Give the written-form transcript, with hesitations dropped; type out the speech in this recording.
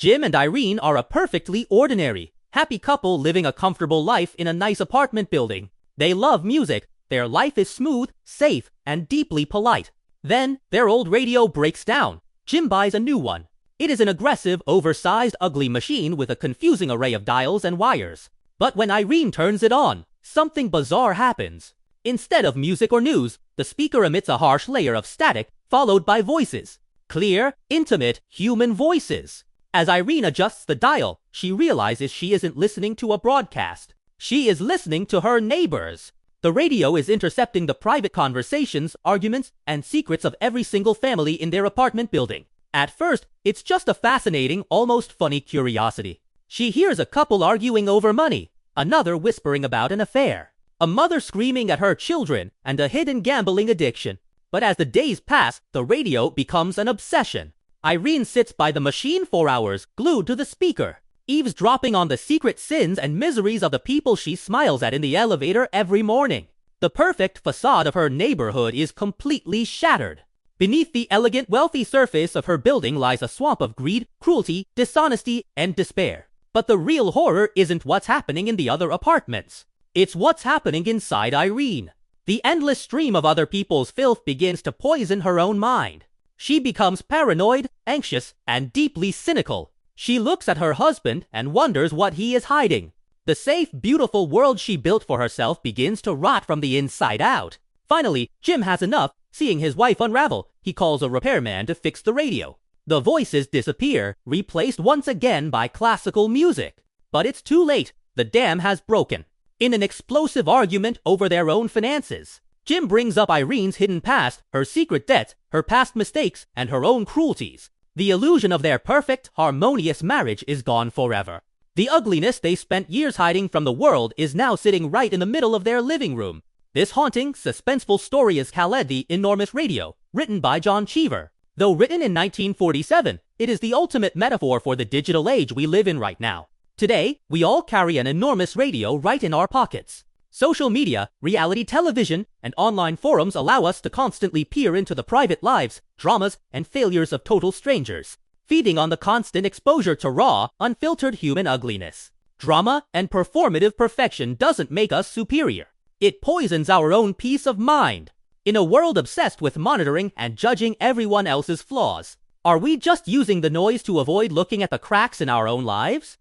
Jim and Irene are a perfectly ordinary, happy couple living a comfortable life in a nice apartment building. They love music, their life is smooth, safe, and deeply polite. Then, their old radio breaks down. Jim buys a new one. It is an aggressive, oversized, ugly machine with a confusing array of dials and wires. But when Irene turns it on, something bizarre happens. Instead of music or news, the speaker emits a harsh layer of static, followed by voices. Clear, intimate, human voices. As Irene adjusts the dial, she realizes she isn't listening to a broadcast. She is listening to her neighbors. The radio is intercepting the private conversations, arguments, and secrets of every single family in their apartment building. At first, it's just a fascinating, almost funny curiosity. She hears a couple arguing over money, another whispering about an affair, a mother screaming at her children, and a hidden gambling addiction. But as the days pass, the radio becomes an obsession. Irene sits by the machine for hours, glued to the speaker, eavesdropping on the secret sins and miseries of the people she smiles at in the elevator every morning. The perfect facade of her neighborhood is completely shattered. Beneath the elegant, wealthy surface of her building lies a swamp of greed, cruelty, dishonesty, and despair. But the real horror isn't what's happening in the other apartments. It's what's happening inside Irene. The endless stream of other people's filth begins to poison her own mind. She becomes paranoid, anxious, and deeply cynical. She looks at her husband and wonders what he is hiding. The safe, beautiful world she built for herself begins to rot from the inside out. Finally, Jim has enough. Seeing his wife unravel, he calls a repairman to fix the radio. The voices disappear, replaced once again by classical music. But it's too late. The dam has broken. In an explosive argument over their own finances, Jim brings up Irene's hidden past, her secret debts, her past mistakes, and her own cruelties. The illusion of their perfect, harmonious marriage is gone forever. The ugliness they spent years hiding from the world is now sitting right in the middle of their living room. This haunting, suspenseful story is called The Enormous Radio, written by John Cheever. Though written in 1947, it is the ultimate metaphor for the digital age we live in right now. Today, we all carry an enormous radio right in our pockets. Social media, reality television, and online forums allow us to constantly peer into the private lives, dramas, and failures of total strangers, feeding on the constant exposure to raw, unfiltered human ugliness. Drama and performative perfection doesn't make us superior. It poisons our own peace of mind. In a world obsessed with monitoring and judging everyone else's flaws, are we just using the noise to avoid looking at the cracks in our own lives?